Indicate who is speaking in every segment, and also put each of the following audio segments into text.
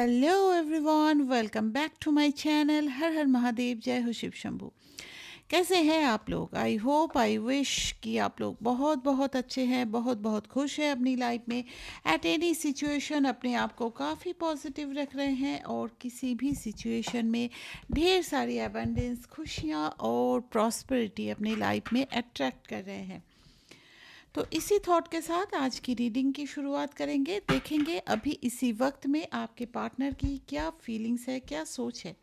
Speaker 1: Hello everyone, welcome back to my channel. हर हर महादेव, जय हो शिव शंभू। कैसे हैं आप लोग? आई होप, आई विश कि आप लोग बहुत बहुत अच्छे हैं, बहुत बहुत खुश हैं अपनी लाइफ में। एट एनी सिचुएशन अपने आप को काफ़ी पॉजिटिव रख रहे हैं और किसी भी सिचुएशन में ढेर सारी एबंडेंस, खुशियाँ और प्रॉस्पेरिटी अपनी लाइफ में अट्रैक्ट कर रहे हैं। तो इसी थॉट के साथ आज की रीडिंग की शुरुआत करेंगे। देखेंगे अभी इसी वक्त में आपके पार्टनर की क्या फीलिंग्स है, क्या सोच है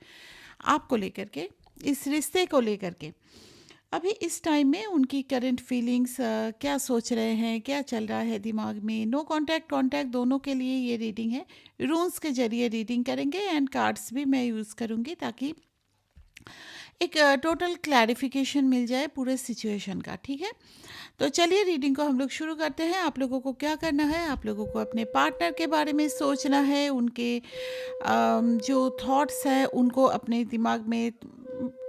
Speaker 1: आपको लेकर के, इस रिश्ते को लेकर के। अभी इस टाइम में उनकी करंट फीलिंग्स क्या सोच रहे हैं, क्या चल रहा है दिमाग में। नो कांटेक्ट, कांटेक्ट दोनों के लिए ये रीडिंग है। रून्स के जरिए रीडिंग करेंगे एंड कार्ड्स भी मैं यूज़ करूँगी ताकि एक टोटल क्लैरिफिकेशन मिल जाए पूरे सिचुएशन का। ठीक है, तो चलिए रीडिंग को हम लोग शुरू करते हैं। आप लोगों को क्या करना है, आप लोगों को अपने पार्टनर के बारे में सोचना है। उनके जो थॉट्स हैं उनको अपने दिमाग में,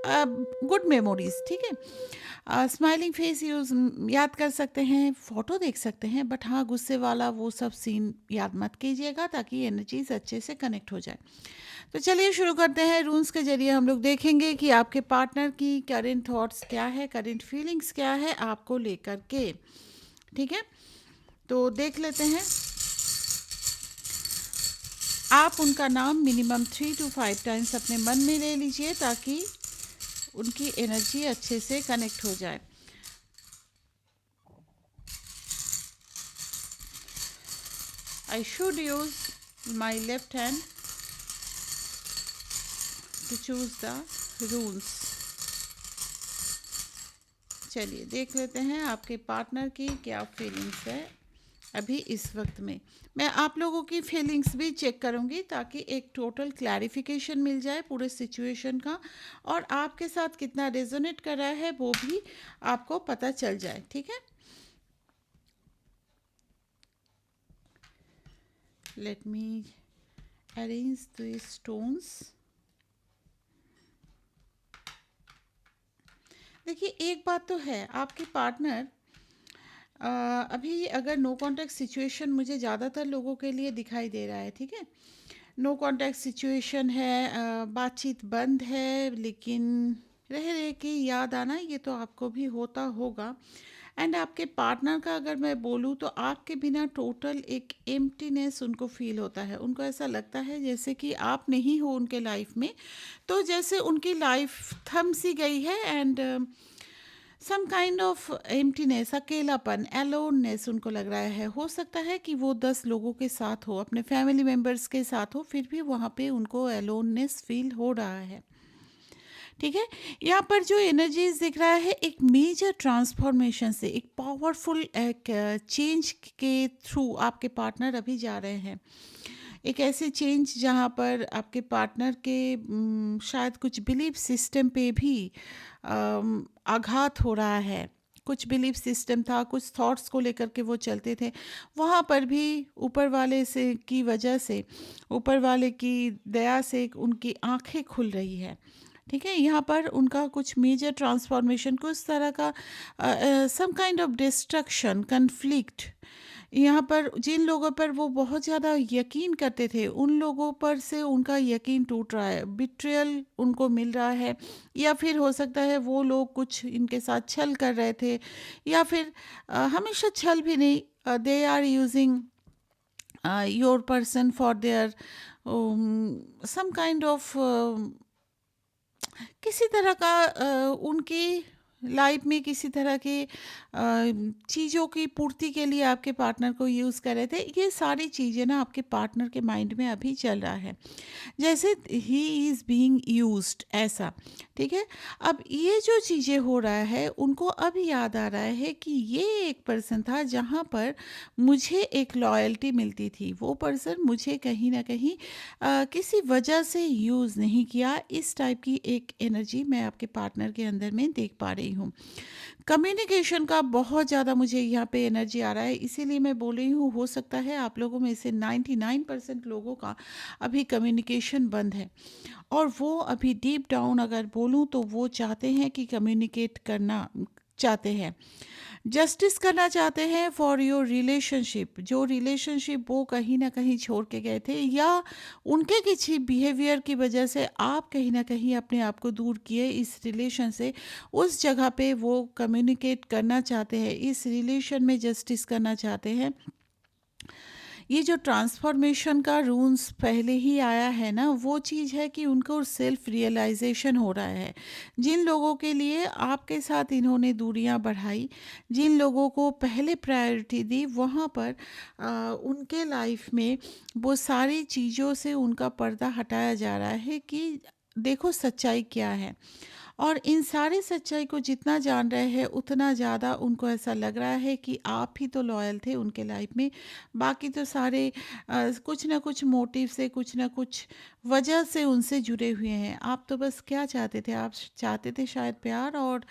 Speaker 1: गुड मेमोरीज, ठीक है। स्माइलिंग फेस यूज याद कर सकते हैं, फोटो देख सकते हैं, बट हाँ गुस्से वाला वो सब सीन याद मत कीजिएगा ताकि एनर्जीज अच्छे से कनेक्ट हो जाए। तो चलिए शुरू करते हैं। रून्स के जरिए हम लोग देखेंगे कि आपके पार्टनर की करंट थॉट्स क्या है, करंट फीलिंग्स क्या है आपको लेकर के। ठीक है, तो देख लेते हैं। आप उनका नाम मिनिमम 3 to 5 टाइम्स अपने मन में ले लीजिए ताकि उनकी एनर्जी अच्छे से कनेक्ट हो जाए। I should use my left hand to choose the rules. चलिए देख लेते हैं आपके पार्टनर की क्या फीलिंग्स है अभी इस वक्त में। मैं आप लोगों की फीलिंग्स भी चेक करूंगी ताकि एक टोटल क्लैरिफिकेशन मिल जाए पूरे सिचुएशन का, और आपके साथ कितना रेजोनेट कर रहा है वो भी आपको पता चल जाए। ठीक है, let me arrange the stones. देखिए एक बात तो है, आपके पार्टनर अभी अगर नो कांटेक्ट सिचुएशन मुझे ज़्यादातर लोगों के लिए दिखाई दे रहा है। ठीक है, नो कांटेक्ट सिचुएशन है, बातचीत बंद है, लेकिन रह रह के याद आना ये तो आपको भी होता होगा। एंड आपके पार्टनर का अगर मैं बोलूँ तो आपके बिना टोटल एक एम्प्टीनेस उनको फील होता है। उनको ऐसा लगता है जैसे कि आप नहीं हो उनके लाइफ में, तो जैसे उनकी लाइफ थम सी गई है। And some kind of emptiness, अकेलापन, एलोननेस उनको लग रहा है। हो सकता है कि वो 10 लोगों के साथ हो, अपने फैमिली मेम्बर्स के साथ हो, फिर भी वहाँ पे उनको एलोननेस फील हो रहा है। ठीक है, यहाँ पर जो एनर्जीज दिख रहा है एक मेजर ट्रांसफॉर्मेशन से, एक पावरफुल एक चेंज के थ्रू आपके पार्टनर अभी जा रहे हैं। एक ऐसे चेंज जहाँ पर आपके पार्टनर के शायद कुछ बिलीफ सिस्टम पे भी आघात हो रहा है। कुछ बिलीफ सिस्टम था, कुछ थॉट्स को लेकर के वो चलते थे, वहाँ पर भी ऊपर वाले से की वजह से, ऊपर वाले की दया से उनकी आंखें खुल रही है। ठीक है, यहाँ पर उनका कुछ मेजर ट्रांसफॉर्मेशन, कुछ तरह का some kind of destruction, conflict. यहाँ पर जिन लोगों पर वो बहुत ज़्यादा यकीन करते थे उन लोगों पर से उनका यकीन टूट रहा है, बिट्रियल उनको मिल रहा है। या फिर हो सकता है वो लोग कुछ इनके साथ छल कर रहे थे, या फिर हमेशा छल भी नहीं, they are using your person for their some kind of किसी तरह का उनकी लाइफ में किसी तरह के चीज़ों की पूर्ति के लिए आपके पार्टनर को यूज़ कर रहे थे। ये सारी चीज़ें ना आपके पार्टनर के माइंड में अभी चल रहा है, जैसे ही इज़ बीइंग यूज्ड, ऐसा। ठीक है, अब ये जो चीज़ें हो रहा है उनको अब याद आ रहा है कि ये एक पर्सन था जहाँ पर मुझे एक लॉयल्टी मिलती थी। वो पर्सन मुझे कहीं ना कहीं किसी वजह से यूज़ नहीं किया। इस टाइप की एक एनर्जी मैं आपके पार्टनर के अंदर में देख पा रही हूँ। कम्युनिकेशन का बहुत ज़्यादा मुझे यहाँ पे एनर्जी आ रहा है, इसीलिए मैं बोल रही हूँ हो सकता है आप लोगों में से 99% लोगों का अभी कम्युनिकेशन बंद है, और वो अभी डीप डाउन अगर बोलूँ तो वो चाहते हैं कि कम्युनिकेट करना चाहते हैं, जस्टिस करना चाहते हैं फॉर योर रिलेशनशिप। जो रिलेशनशिप वो कहीं ना कहीं छोड़ के गए थे, या उनके किसी बिहेवियर की वजह से आप कहीं ना कहीं अपने आप को दूर किए इस रिलेशन से, उस जगह पे वो कम्युनिकेट करना चाहते हैं, इस रिलेशन में जस्टिस करना चाहते हैं। ये जो ट्रांसफॉर्मेशन का रूल्स पहले ही आया है ना, वो चीज़ है कि उनको सेल्फ रियलाइजेशन हो रहा है। जिन लोगों के लिए आपके साथ इन्होंने दूरियां बढ़ाई, जिन लोगों को पहले प्रायोरिटी दी, वहाँ पर उनके लाइफ में वो सारी चीज़ों से उनका पर्दा हटाया जा रहा है कि देखो सच्चाई क्या है। और इन सारी सच्चाई को जितना जान रहे हैं, उतना ज़्यादा उनको ऐसा लग रहा है कि आप ही तो लॉयल थे उनके लाइफ में, बाकी तो सारे कुछ ना कुछ मोटिव से, कुछ ना कुछ वजह से उनसे जुड़े हुए हैं। आप तो बस क्या चाहते थे, आप चाहते थे शायद प्यार और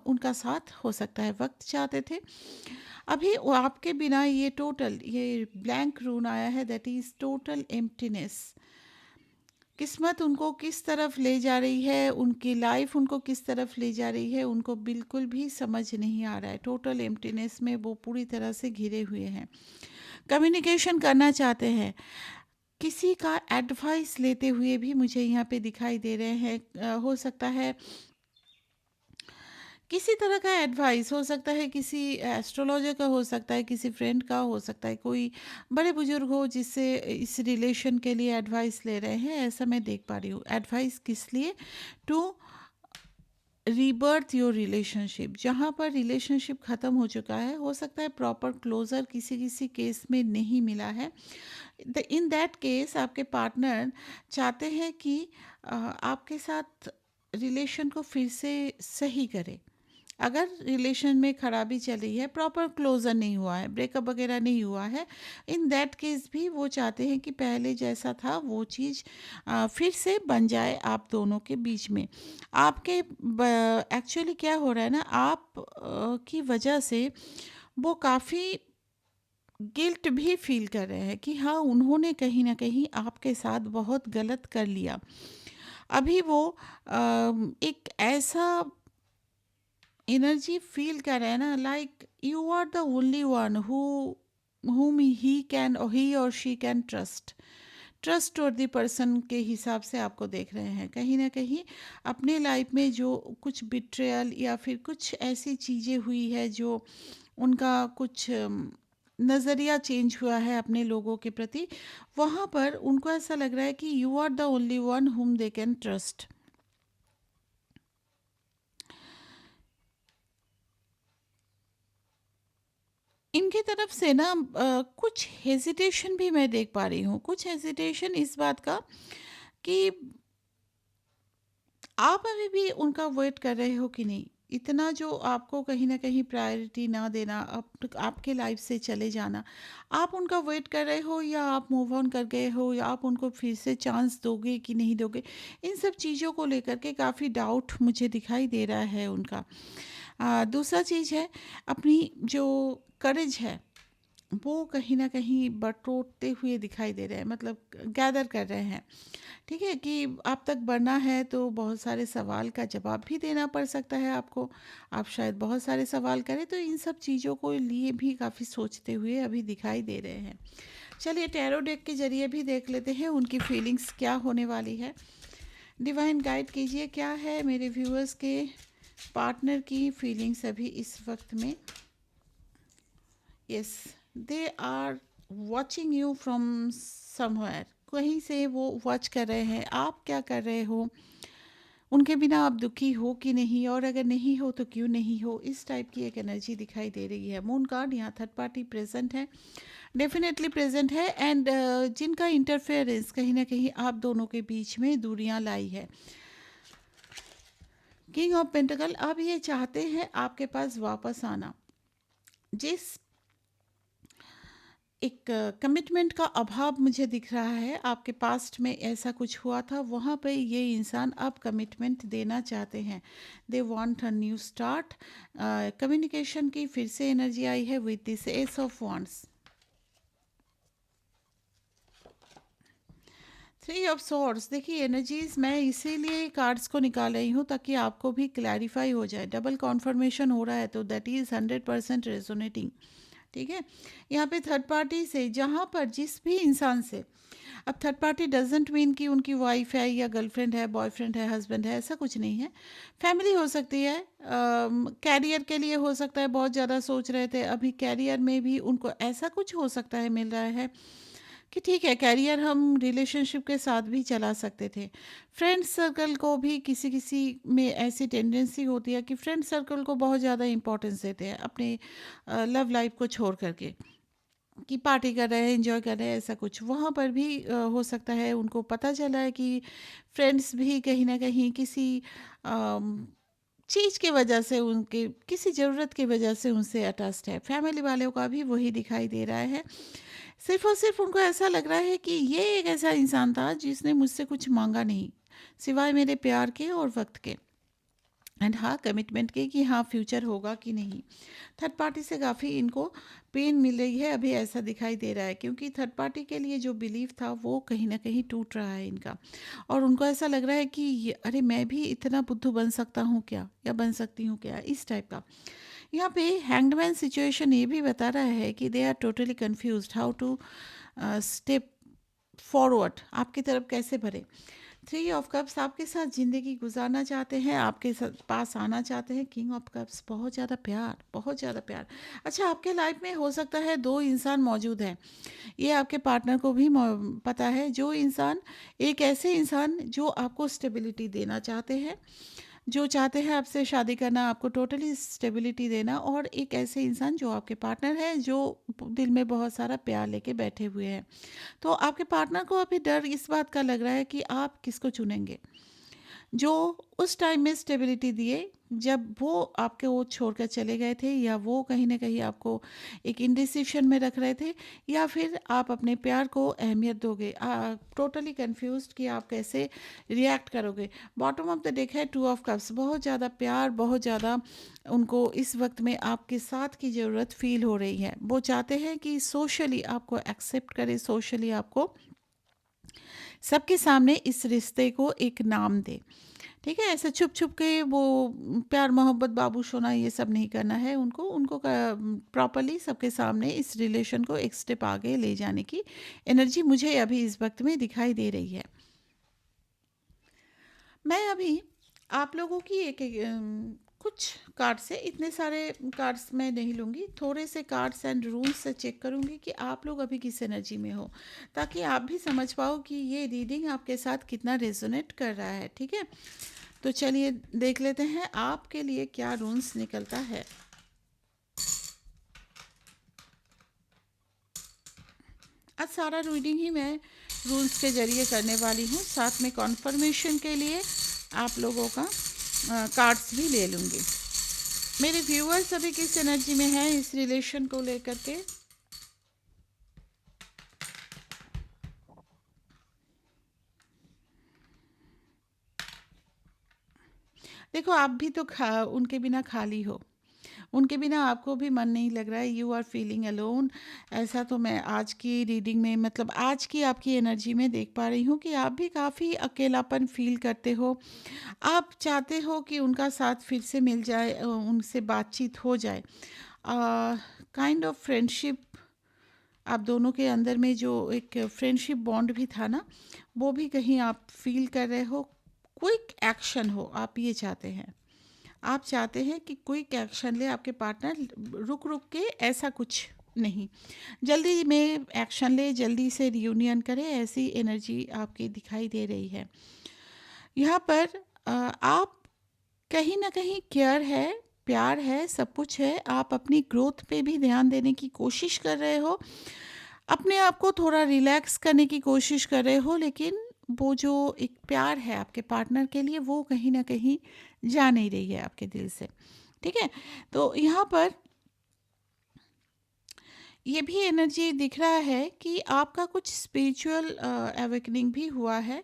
Speaker 1: उनका साथ, हो सकता है वक्त चाहते थे। अभी वो आपके बिना ये ब्लैंक रून आया है, दैट इज़ टोटल एम्प्टीनेस। किस्मत उनको किस तरफ ले जा रही है, उनकी लाइफ उनको किस तरफ ले जा रही है, उनको बिल्कुल भी समझ नहीं आ रहा है। टोटल एम्प्टीनेस में वो पूरी तरह से घिरे हुए हैं। कम्युनिकेशन करना चाहते हैं, किसी का एडवाइस लेते हुए भी मुझे यहाँ पे दिखाई दे रहे हैं। हो सकता है किसी तरह का एडवाइस, हो सकता है किसी एस्ट्रोलॉजर का, हो सकता है किसी फ्रेंड का, हो सकता है कोई बड़े बुजुर्ग हो जिससे इस रिलेशन के लिए एडवाइस ले रहे हैं, ऐसा मैं देख पा रही हूँ। एडवाइस किस लिए? To rebirth your relationship. जहाँ पर रिलेशनशिप ख़त्म हो चुका है, हो सकता है प्रॉपर क्लोज़र किसी किसी केस में नहीं मिला है, इन दैट केस आपके पार्टनर चाहते हैं कि आपके साथ रिलेशन को फिर से सही करें। अगर रिलेशन में खराबी चल रही है, प्रॉपर क्लोजर नहीं हुआ है, ब्रेकअप वगैरह नहीं हुआ है, इन दैट केस भी वो चाहते हैं कि पहले जैसा था वो चीज़ फिर से बन जाए आप दोनों के बीच में। आपके एक्चुअली क्या हो रहा है ना, आप की वजह से वो काफ़ी गिल्ट भी फील कर रहे हैं कि हाँ, उन्होंने कहीं ना कहीं आपके साथ बहुत गलत कर लिया। अभी वो एक ऐसा एनर्जी फील कर रहे हैं ना, like you are the only one whom he or she can trust और दी पर्सन के हिसाब से आपको देख रहे हैं। कहीं ना कहीं अपने लाइफ में जो कुछ बिट्रेयल या फिर कुछ ऐसी चीज़ें हुई है, जो उनका कुछ नज़रिया चेंज हुआ है अपने लोगों के प्रति, वहाँ पर उनको ऐसा लग रहा है कि you are the only one whom they can trust। इनकी तरफ से ना कुछ हेजिटेशन भी मैं देख पा रही हूँ, कुछ हेजिटेशन इस बात का कि आप अभी भी उनका वेट कर रहे हो कि नहीं। इतना जो आपको कहीं ना कहीं प्रायोरिटी ना देना, आपके लाइफ से चले जाना, आप उनका वेट कर रहे हो, या आप मूव ऑन कर गए हो, या आप उनको फिर से चांस दोगे कि नहीं दोगे। इन सब चीज़ों को लेकर के काफ़ी डाउट मुझे दिखाई दे रहा है उनका। दूसरा चीज़ है, अपनी जो करेज है वो कहीं न कहीं बटोरते हुए दिखाई दे रहे हैं, मतलब गैदर कर रहे हैं। ठीक है कि आप तक बढ़ना है तो बहुत सारे सवाल का जवाब भी देना पड़ सकता है आपको। आप शायद बहुत सारे सवाल करें, तो इन सब चीज़ों को लिए भी काफ़ी सोचते हुए अभी दिखाई दे रहे हैं। चलिए टैरो डेक के ज़रिए भी देख लेते हैं उनकी फीलिंग्स क्या होने वाली है। डिवाइन गाइड कीजिए, क्या है मेरे व्यूअर्स के पार्टनर की फीलिंग्स अभी इस वक्त में। Yes, they are watching you from somewhere. कहीं से वो वॉच कर रहे हैं, आप क्या कर रहे हो, उनके बिना आप दुखी हो कि नहीं, और अगर नहीं हो तो क्यों नहीं हो। इस टाइप की एक एनर्जी दिखाई दे रही है। मून कार्ड, यहाँ थर्ड पार्टी प्रेजेंट है, डेफिनेटली प्रेजेंट है, एंड जिनका इंटरफेरेंस कहीं ना कहीं आप दोनों के बीच में दूरियां लाई है। किंग ऑफ पेंटिकल, अब ये चाहते हैं आपके पास वापस आना। जिस एक कमिटमेंट का अभाव मुझे दिख रहा है, आपके पास्ट में ऐसा कुछ हुआ था, वहाँ पे ये इंसान अब कमिटमेंट देना चाहते हैं। They want a new start. Communication की फिर से एनर्जी आई है with this S of wands. Three of swords, देखिए एनर्जीज मैं इसीलिए कार्ड्स को निकाल रही हूँ ताकि आपको भी क्लैरिफाई हो जाए। डबल कॉन्फर्मेशन हो रहा है तो दैट इज़ 100% रेजोनेटिंग। ठीक है, यहाँ पे थर्ड पार्टी से, जहाँ पर जिस भी इंसान से, अब थर्ड पार्टी डजेंट मीन कि उनकी वाइफ है या गर्लफ्रेंड है, बॉयफ्रेंड है, हस्बैंड है, ऐसा कुछ नहीं है। फैमिली हो सकती है, कैरियर के लिए हो सकता है, बहुत ज़्यादा सोच रहे थे, अभी कैरियर में भी उनको ऐसा कुछ हो सकता है, मिल रहा है कि ठीक है कैरियर हम रिलेशनशिप के साथ भी चला सकते थे। फ्रेंड सर्कल को भी किसी किसी में ऐसी टेंडेंसी होती है कि फ्रेंड सर्कल को बहुत ज़्यादा इंपॉर्टेंस देते हैं अपने लव लाइफ को छोड़ करके, कि पार्टी कर रहे हैं, एंजॉय कर रहे हैं, ऐसा कुछ वहाँ पर भी हो सकता है। उनको पता चला है कि फ्रेंड्स भी कहीं ना कहीं किसी चीज़ की वजह से, उनके किसी ज़रूरत की वजह से उनसे अटैच्ड है। फैमिली वालों का भी वही दिखाई दे रहा है। सिर्फ़ और सिर्फ़ उनको ऐसा लग रहा है कि ये एक ऐसा इंसान था जिसने मुझसे कुछ माँगा नहीं, सिवाय मेरे प्यार के और वक़्त के, एंड हाँ, कमिटमेंट के कि हाँ, फ्यूचर होगा कि नहीं। थर्ड पार्टी से काफ़ी इनको पेन मिल रही है, अभी ऐसा दिखाई दे रहा है, क्योंकि थर्ड पार्टी के लिए जो बिलीव था वो कहीं न कहीं टूट रहा है इनका। और उनको ऐसा लग रहा है कि ये अरे! मैं भी इतना बुद्धू बन सकता हूँ क्या? या बन सकती हूँ क्या? इस टाइप का। यहाँ पे हैंग्ड मैन सिचुएशन ये भी बता रहा है कि they are totally confused how to step forward, आपकी तरफ कैसे बढ़े। थ्री ऑफ कप्स आपके साथ ज़िंदगी गुजारना चाहते हैं, आपके साथ पास आना चाहते हैं। किंग ऑफ कप्स बहुत ज़्यादा प्यार, बहुत ज़्यादा प्यार। अच्छा, आपके लाइफ में हो सकता है दो इंसान मौजूद हैं, ये आपके पार्टनर को भी पता है। जो इंसान, एक ऐसे इंसान जो आपको स्टेबिलिटी देना चाहते हैं, जो चाहते हैं आपसे शादी करना, आपको टोटली स्टेबिलिटी देना, और एक ऐसे इंसान जो आपके पार्टनर है, जो दिल में बहुत सारा प्यार लेके बैठे हुए हैं। तो आपके पार्टनर को अभी डर इस बात का लग रहा है कि आप किसको चुनेंगे, जो उस टाइम में स्टेबिलिटी दिए जब वो आपके वो छोड़कर चले गए थे, या वो कहीं ना कहीं आपको एक इंडिसिशन में रख रहे थे, या फिर आप अपने प्यार को अहमियत दोगे। टोटली कंफ्यूज्ड कि आप कैसे रिएक्ट करोगे। बॉटम ऑफ द डेक है टू ऑफ कप्स, बहुत ज़्यादा प्यार, बहुत ज़्यादा उनको इस वक्त में आपके साथ की ज़रूरत फील हो रही है। वो चाहते हैं कि सोशली आपको एक्सेप्ट करे, सोशली आपको सबके सामने इस रिश्ते को एक नाम दे। ठीक है, ऐसे छुप छुप के वो प्यार मोहब्बत बाबू सोना ये सब नहीं करना है उनको। उनको प्रॉपरली सबके सामने इस रिलेशन को एक स्टेप आगे ले जाने की एनर्जी मुझे अभी इस वक्त में दिखाई दे रही है। मैं अभी आप लोगों की कुछ कार्ड से, इतने सारे कार्ड्स मैं नहीं लूँगी, थोड़े से कार्ड्स एंड रूल्स से चेक करूँगी कि आप लोग अभी किस एनर्जी में हो, ताकि आप भी समझ पाओ कि ये रीडिंग आपके साथ कितना रेजोनेट कर रहा है। ठीक है, तो चलिए देख लेते हैं आपके लिए क्या रूल्स निकलता है। आज सारा रीडिंग ही मैं रूल्स के ज़रिए करने वाली हूँ, साथ में कॉन्फर्मेशन के लिए आप लोगों का कार्ड्स भी ले लूँगी। मेरे व्यूअर्स अभी किस एनर्जी में हैं इस रिलेशन को लेकर के। देखो, आप भी तो उनके बिना खाली हो, उनके बिना आपको भी मन नहीं लग रहा है, यू आर फीलिंग अलोन। ऐसा तो मैं आज की रीडिंग में, मतलब आज की आपकी एनर्जी में देख पा रही हूँ कि आप भी काफ़ी अकेलापन फील करते हो। आप चाहते हो कि उनका साथ फिर से मिल जाए, उनसे बातचीत हो जाए। काइंड ऑफ फ्रेंडशिप आप दोनों के अंदर में, जो एक फ्रेंडशिप बॉन्ड भी था ना, वो भी कहीं आप फील कर रहे हो। क्विक एक्शन हो, आप ये चाहते हैं। आप चाहते हैं कि क्विक एक्शन ले आपके पार्टनर, रुक रुक के ऐसा कुछ नहीं, जल्दी में एक्शन ले, जल्दी से रियूनियन करे, ऐसी एनर्जी आपकी दिखाई दे रही है। यहाँ पर आप कहीं ना कहीं केयर है, प्यार है, सब कुछ है। आप अपनी ग्रोथ पे भी ध्यान देने की कोशिश कर रहे हो, अपने आप को थोड़ा रिलैक्स करने की कोशिश कर रहे हो, लेकिन वो जो एक प्यार है आपके पार्टनर के लिए, वो कहीं ना कहीं जा नहीं रही है आपके दिल से। ठीक है, तो यहाँ पर ये भी एनर्जी दिख रहा है कि आपका कुछ स्पिरिचुअल अवेकनिंग भी हुआ है।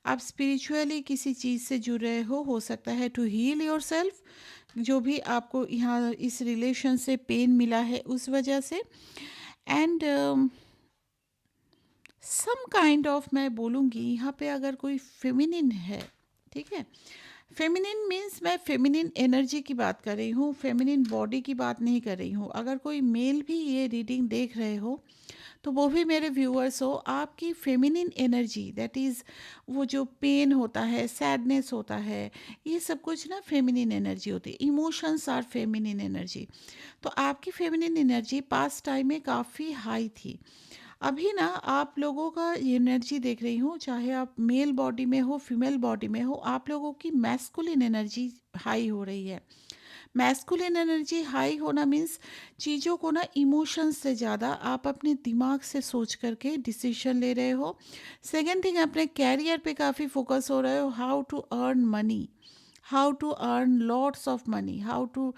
Speaker 1: आप स्पिरिचुअली किसी चीज़ से जुड़ रहे हो सकता है टू हील योर सेल्फ, जो भी आपको यहाँ इस रिलेशन से पेन मिला है उस वजह से। एंड सम काइंड ऑफ मैं बोलूँगी यहाँ पे, अगर कोई फेमिनिन है, ठीक है, फेमिनिन मीन्स मैं फेमिनिन एनर्जी की बात कर रही हूँ, फेमिनिन बॉडी की बात नहीं कर रही हूँ। अगर कोई मेल भी ये रीडिंग देख रहे हो तो वो भी मेरे व्यूअर्स हो, आपकी फेमिनिन एनर्जी, दैट इज़ वो जो पेन होता है, सैडनेस होता है, ये सब कुछ ना फेमिनिन एनर्जी होती है। Emotions are feminine energy. तो आपकी फेमिनिन एनर्जी पास्ट टाइम में काफ़ी हाई थी। अभी ना आप लोगों का एनर्जी देख रही हूँ, चाहे आप मेल बॉडी में हो, फीमेल बॉडी में हो, आप लोगों की मैस्कुलिन एनर्जी हाई हो रही है। मैस्कुलिन एनर्जी हाई होना मीन्स चीज़ों को ना इमोशंस से ज़्यादा आप अपने दिमाग से सोच करके डिसीजन ले रहे हो। सेकेंड थिंग, अपने कैरियर पे काफ़ी फोकस हो रहे हो, how to earn money, how to earn lots of money, how to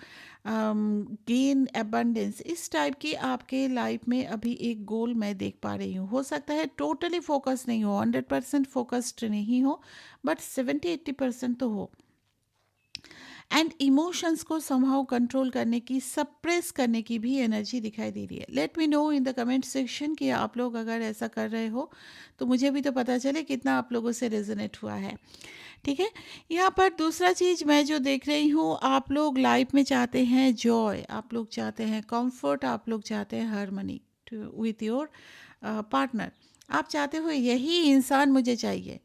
Speaker 1: gain abundance. इस टाइप की आपके लाइफ में अभी एक गोल मैं देख पा रही हूँ। हो सकता है टोटली फोकस नहीं हो, 100% फोकस्ड नहीं हो, बट 70-80% तो हो। एंड इमोशंस को समहाउ कंट्रोल करने की, सप्रेस करने की भी एनर्जी दिखाई दे रही है। Let me know in the comment section कि आप लोग अगर ऐसा कर रहे हो तो मुझे भी तो पता चले कितना आप लोगों से रेजोनेट हुआ है। ठीक है। यहाँ पर दूसरा चीज़ मैं जो देख रही हूँ, आप लोग लाइफ में चाहते हैं जॉय, आप लोग चाहते हैं कंफर्ट, आप लोग चाहते हैं हारमनी विथ योर पार्टनर। आप चाहते हो यही इंसान मुझे चाहिए,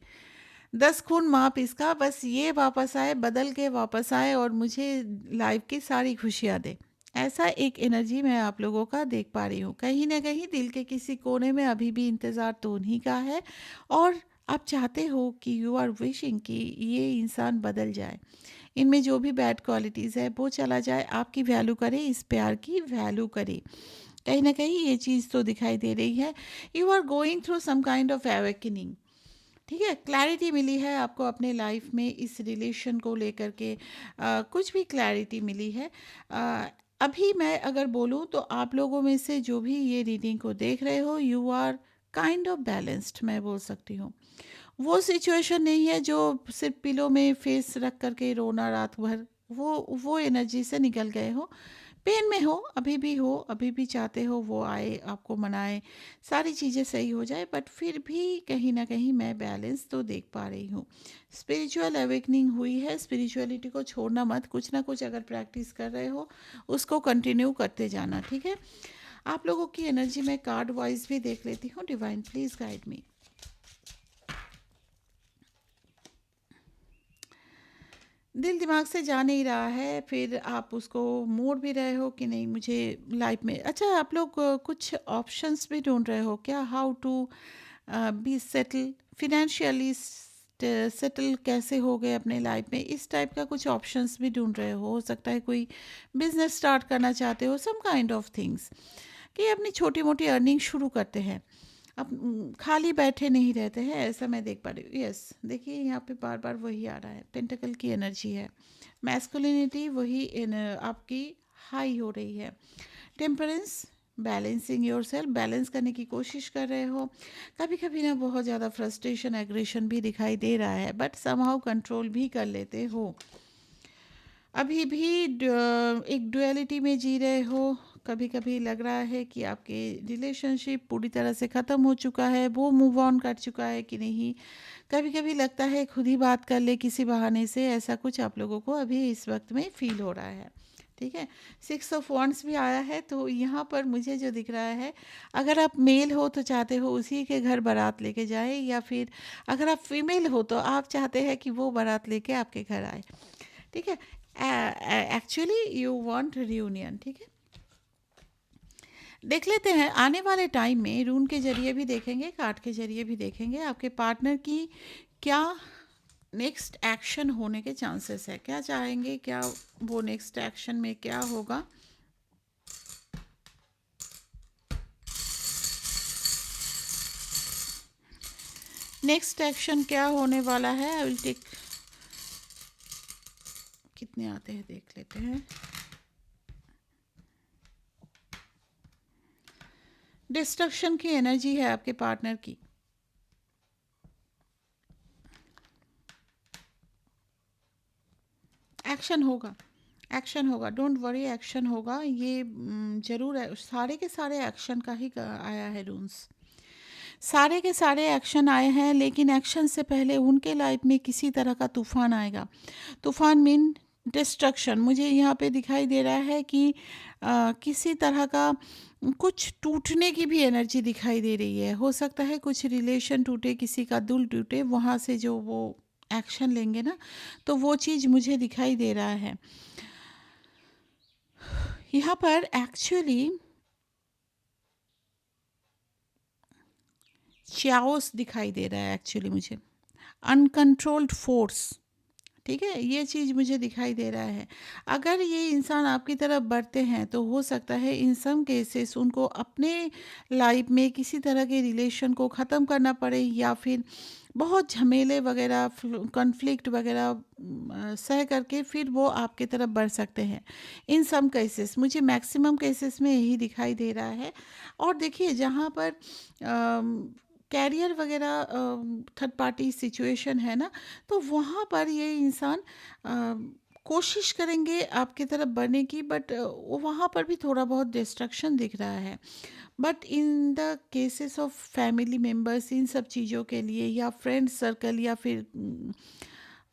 Speaker 1: 10 खून माप इसका, बस ये वापस आए, बदल के वापस आए और मुझे लाइफ की सारी खुशियाँ दे। ऐसा एक एनर्जी मैं आप लोगों का देख पा रही हूँ। कहीं ना कहीं दिल के किसी कोने में अभी भी इंतज़ार तो उन्हीं का है, और आप चाहते हो कि यू आर विशिंग कि ये इंसान बदल जाए, इनमें जो भी बैड क्वालिटीज़ है वो चला जाए, आपकी वैल्यू करे, इस प्यार की वैल्यू करे। कहीं ना कहीं ये चीज़ तो दिखाई दे रही है। You are going through some kind of awakening. ठीक है, क्लैरिटी मिली है आपको अपने लाइफ में इस रिलेशन को लेकर के, कुछ भी क्लैरिटी मिली है। अभी मैं अगर बोलूँ तो आप लोगों में से जो भी ये रीडिंग को देख रहे हो, you are kind of balanced, मैं बोल सकती हूँ। वो सिचुएशन नहीं है जो सिर्फ पिलो में फेस रख करके रोना रात भर, वो एनर्जी से निकल गए हो। पेन में हो, अभी भी चाहते हो वो आए, आपको मनाए, सारी चीज़ें सही हो जाए, बट फिर भी कहीं ना कहीं मैं बैलेंस तो देख पा रही हूँ। स्पिरिचुअल अवेकनिंग हुई है, स्पिरिचुअलिटी को छोड़ना मत, कुछ ना कुछ अगर प्रैक्टिस कर रहे हो उसको कंटिन्यू करते जाना। ठीक है। आप लोगों की एनर्जी मैं कार्ड वाइज भी देख लेती हूँ। Divine please guide me. दिल दिमाग से जा नहीं रहा है, फिर आप उसको मोड़ भी रहे हो कि नहीं मुझे लाइफ में। अच्छा, आप लोग कुछ ऑप्शंस भी ढूंढ रहे हो क्या, how to be settle financially, settle कैसे हो गए अपने लाइफ में, इस टाइप का कुछ ऑप्शंस भी ढूंढ रहे हो सकता है कोई बिजनेस स्टार्ट करना चाहते हो, सम काइंड ऑफ थिंग्स, कि अपनी छोटी मोटी अर्निंग शुरू करते हैं। अब खाली बैठे नहीं रहते हैं, ऐसा मैं देख पा रही हूँ। यस, देखिए यहाँ पे बार बार वही आ रहा है, पेंटिकल की एनर्जी है, मैस्कुलिनिटी वही आपकी हाई हो रही है। Temperance, balancing your self, balance करने की कोशिश कर रहे हो। कभी कभी ना बहुत ज़्यादा फ्रस्ट्रेशन, एग्रेशन भी दिखाई दे रहा है, बट समहाउ कंट्रोल भी कर लेते हो। अभी भी एक डुअलिटी में जी रहे हो। कभी कभी लग रहा है कि आपके रिलेशनशिप पूरी तरह से ख़त्म हो चुका है, वो मूव ऑन कर चुका है कि नहीं। कभी कभी लगता है खुद ही बात कर ले किसी बहाने से, ऐसा कुछ आप लोगों को अभी इस वक्त में फील हो रहा है। ठीक है। 6 ऑफ वॉन्ड्स भी आया है, तो यहाँ पर मुझे जो दिख रहा है, अगर आप मेल हो तो चाहते हो उसी के घर बारात लेके जाए, या फिर अगर आप फीमेल हो तो आप चाहते हैं कि वो बारात लेके आपके घर आए। ठीक है। Actually you want reunion. ठीक है। देख लेते हैं आने वाले टाइम में, रून के जरिए भी देखेंगे, कार्ड के जरिए भी देखेंगे, आपके पार्टनर की क्या नेक्स्ट एक्शन होने के चांसेस है, क्या चाहेंगे, क्या वो नेक्स्ट एक्शन में क्या होगा। नेक्स्ट एक्शन क्या होने वाला है, आई विल टेक, कितने आते हैं देख लेते हैं। डिस्ट्रक्शन की एनर्जी है आपके पार्टनर की। एक्शन होगा, एक्शन होगा, डोंट वरी, एक्शन होगा ये, ज़रूर है, सारे के सारे एक्शन का ही आया है रून्स। सारे के सारे एक्शन आए हैं, लेकिन एक्शन से पहले उनके लाइफ में किसी तरह का तूफान आएगा। तूफान मीन डिस्ट्रक्शन। मुझे यहाँ पे दिखाई दे रहा है कि किसी तरह का कुछ टूटने की भी एनर्जी दिखाई दे रही है। हो सकता है कुछ रिलेशन टूटे, किसी का दिल टूटे, वहाँ से जो वो एक्शन लेंगे ना, तो वो चीज़ मुझे दिखाई दे रहा है। यहाँ पर एक्चुअली चाओस दिखाई दे रहा है एक्चुअली मुझे, अनकंट्रोल्ड फोर्स। ठीक है, ये चीज़ मुझे दिखाई दे रहा है। अगर ये इंसान आपकी तरफ बढ़ते हैं तो हो सकता है इन सम केसेस उनको अपने लाइफ में किसी तरह के रिलेशन को ख़त्म करना पड़े, या फिर बहुत झमेले वगैरह, कॉन्फ्लिक्ट वगैरह सह करके फिर वो आपकी तरफ बढ़ सकते हैं। इन सम केसेस, मुझे मैक्सिमम केसेस में यही दिखाई दे रहा है। और देखिए, जहाँ पर कैरियर वगैरह थर्ड पार्टी सिचुएशन है ना, तो वहाँ पर ये इंसान कोशिश करेंगे आपकी तरफ बढ़ने की, बट वहाँ पर भी थोड़ा बहुत डिस्ट्रक्शन दिख रहा है। But in the cases of family members, इन सब चीज़ों के लिए, या फ्रेंड सर्कल, या फिर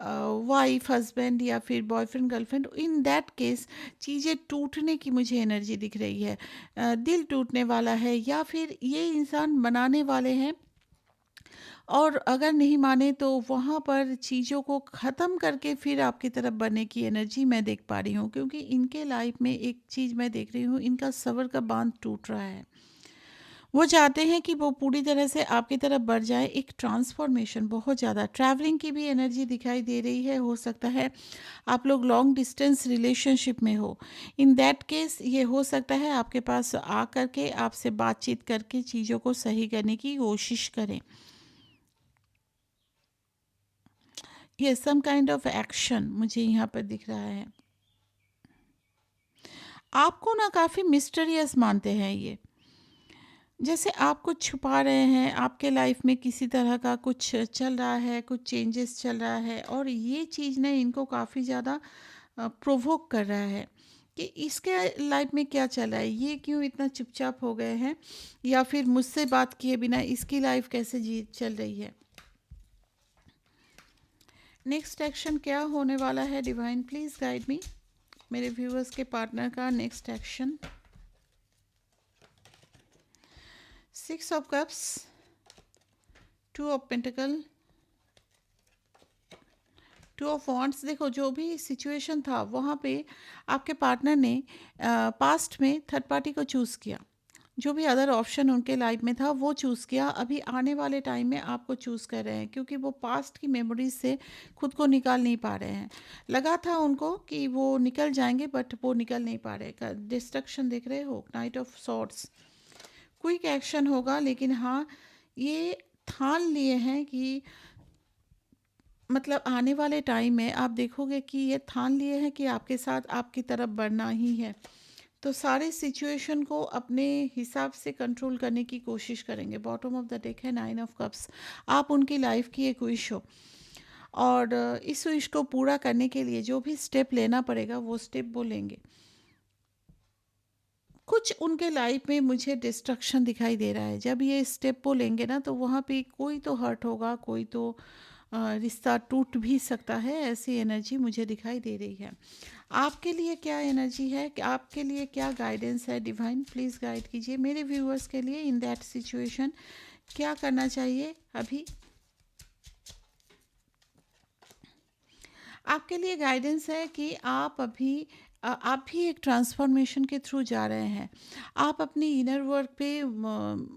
Speaker 1: वाइफ हस्बैंड, या फिर boyfriend girlfriend, in that case चीज़ें टूटने की मुझे एनर्जी दिख रही है। दिल टूटने वाला है, या फिर ये इंसान बनाने वाले हैं, और अगर नहीं माने तो वहाँ पर चीज़ों को ख़त्म करके फिर आपकी तरफ बढ़ने की एनर्जी मैं देख पा रही हूँ, क्योंकि इनके लाइफ में एक चीज़ मैं देख रही हूँ, इनका सब्र का बांध टूट रहा है। वो चाहते हैं कि वो पूरी तरह से आपकी तरफ बढ़ जाए। एक ट्रांसफॉर्मेशन, बहुत ज़्यादा ट्रैवलिंग की भी एनर्जी दिखाई दे रही है। हो सकता है आप लोग लॉन्ग डिस्टेंस रिलेशनशिप में हो। इन दैट केस ये हो सकता है आपके पास आ करके आपसे बातचीत करके चीज़ों को सही करने की कोशिश करें। ये सम काइंड ऑफ एक्शन मुझे यहाँ पर दिख रहा है। आपको ना काफ़ी मिस्टीरियस मानते हैं ये, जैसे आप कुछ छुपा रहे हैं, आपके लाइफ में किसी तरह का कुछ चल रहा है, कुछ चेंजेस चल रहा है, और ये चीज़ ना इनको काफ़ी ज़्यादा प्रोवोक कर रहा है कि इसके लाइफ में क्या चल रहा है, ये क्यों इतना चुपचाप हो गए हैं, या फिर मुझसे बात किए बिना इसकी लाइफ कैसे जी चल रही है। नेक्स्ट एक्शन क्या होने वाला है? Divine please guide me. मेरे व्यूअर्स के पार्टनर का next action. 6 of cups, 2 of pentacle, 2 of wands. देखो, जो भी सिचुएशन था वहाँ पे आपके पार्टनर ने पास्ट में थर्ड पार्टी को चूज़ किया। जो भी अदर ऑप्शन उनके लाइफ में था वो चूज़ किया। अभी आने वाले टाइम में आपको चूज़ कर रहे हैं, क्योंकि वो पास्ट की मेमोरीज से खुद को निकाल नहीं पा रहे हैं। लगा था उनको कि वो निकल जाएंगे, बट वो निकल नहीं पा रहे। डिस्ट्रक्शन देख रहे हो, night of swords. Quick action होगा, लेकिन हाँ, ये ठान लिए हैं कि मतलब आने वाले टाइम में आप देखोगे कि ये ठान लिए हैं कि आपके साथ आपकी तरफ बढ़ना ही है। तो सारे सिचुएशन को अपने हिसाब से कंट्रोल करने की कोशिश करेंगे। बॉटम ऑफ द डेक है 9 ऑफ कप्स। आप उनकी लाइफ की एक विश हो, और इस विश को पूरा करने के लिए जो भी स्टेप लेना पड़ेगा वो स्टेप वो लेंगे। कुछ उनके लाइफ में मुझे डिस्ट्रक्शन दिखाई दे रहा है। जब ये स्टेप वो लेंगे ना, तो वहाँ पे कोई तो हर्ट होगा, कोई तो रिश्ता टूट भी सकता है। ऐसी एनर्जी मुझे दिखाई दे रही है। आपके लिए क्या एनर्जी है, कि आपके लिए क्या गाइडेंस है? डिवाइन प्लीज़ गाइड कीजिए मेरे व्यूअर्स के लिए। इन दैट सिचुएशन क्या करना चाहिए अभी? आपके लिए गाइडेंस है कि आप अभी आप भी एक ट्रांसफॉर्मेशन के थ्रू जा रहे हैं। आप अपनी इनर वर्क पे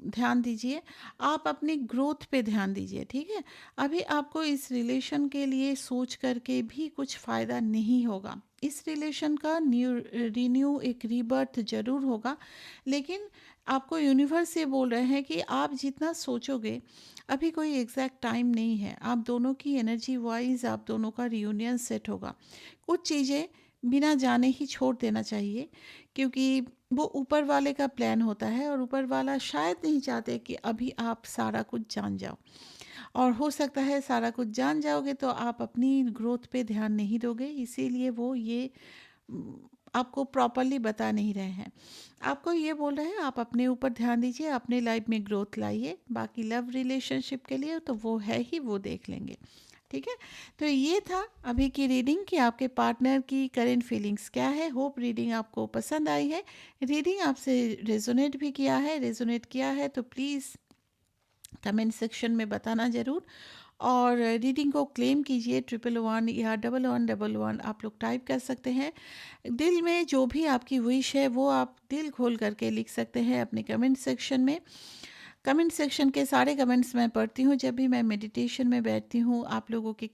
Speaker 1: ध्यान दीजिए, आप अपनी ग्रोथ पे ध्यान दीजिए। ठीक है, अभी आपको इस रिलेशन के लिए सोच करके भी कुछ फ़ायदा नहीं होगा। इस रिलेशन का रिन्यू, एक रीबर्थ ज़रूर होगा, लेकिन आपको यूनिवर्स ये बोल रहे हैं कि आप जितना सोचोगे, अभी कोई एग्जैक्ट टाइम नहीं है। आप दोनों की एनर्जी वाइज आप दोनों का रियूनियन सेट होगा। कुछ चीज़ें बिना जाने ही छोड़ देना चाहिए, क्योंकि वो ऊपर वाले का प्लान होता है, और ऊपर वाला शायद नहीं चाहते कि अभी आप सारा कुछ जान जाओ। और हो सकता है सारा कुछ जान जाओगे तो आप अपनी ग्रोथ पे ध्यान नहीं दोगे, इसीलिए वो ये आपको प्रॉपरली बता नहीं रहे हैं। आपको ये बोल रहे हैं आप अपने ऊपर ध्यान दीजिए, अपने लाइफ में ग्रोथ लाइए, बाकी लव रिलेशनशिप के लिए तो वो है ही, वो देख लेंगे। ठीक है, तो ये था अभी की रीडिंग कि आपके पार्टनर की करेंट फीलिंग्स क्या है। होप रीडिंग आपको पसंद आई है, रीडिंग आपसे रेजोनेट भी किया है। रेजोनेट किया है तो प्लीज़ कमेंट सेक्शन में बताना ज़रूर, और रीडिंग को क्लेम कीजिए 1111 या 1111 आप लोग टाइप कर सकते हैं। दिल में जो भी आपकी विश है वो आप दिल खोल करके लिख सकते हैं अपने कमेंट सेक्शन में। कमेंट सेक्शन के सारे कमेंट्स मैं पढ़ती हूँ जब भी मैं मेडिटेशन में बैठती हूँ। आप लोगों की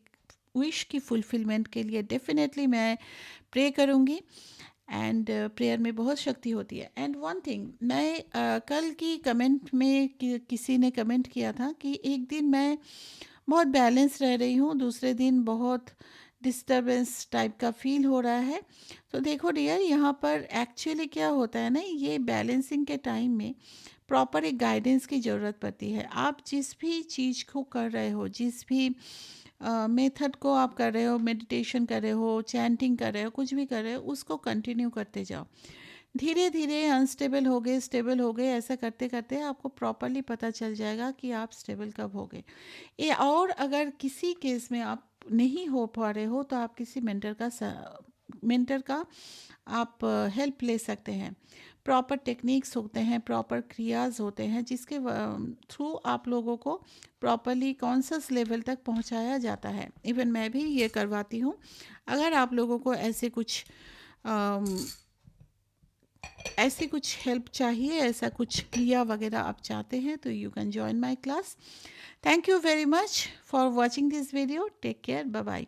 Speaker 1: विश की फुलफिलमेंट के लिए डेफिनेटली मैं प्रे करूँगी, एंड प्रेयर में बहुत शक्ति होती है। एंड वन थिंग, मैं कल की कमेंट में किसी ने कमेंट किया था कि एक दिन मैं बहुत बैलेंस रह रही हूँ, दूसरे दिन बहुत डिस्टरबेंस टाइप का फील हो रहा है। तो देखो डियर, यहाँ पर एक्चुअली क्या होता है ना, ये बैलेंसिंग के टाइम में प्रॉपर एक गाइडेंस की ज़रूरत पड़ती है। आप जिस भी चीज़ को कर रहे हो, जिस भी मेथड को आप कर रहे हो, मेडिटेशन कर रहे हो, चैंटिंग कर रहे हो, कुछ भी कर रहे हो, उसको कंटिन्यू करते जाओ। धीरे धीरे अनस्टेबल हो गए, स्टेबल हो गए, ऐसा करते करते आपको प्रॉपरली पता चल जाएगा कि आप स्टेबल कब हो गए। ये, और अगर किसी केस में आप नहीं हो पा रहे हो तो आप किसी मेंटर का आप हेल्प ले सकते हैं। प्रॉपर टेक्निक्स होते हैं, प्रॉपर क्रियाज होते हैं, जिसके थ्रू आप लोगों को प्रॉपरली कॉन्शियस लेवल तक पहुंचाया जाता है। इवन मैं भी ये करवाती हूँ। अगर आप लोगों को ऐसे कुछ हेल्प चाहिए, ऐसा कुछ क्रिया वगैरह आप चाहते हैं, तो you can join my class. Thank you very much for watching this video. Take care, bye bye.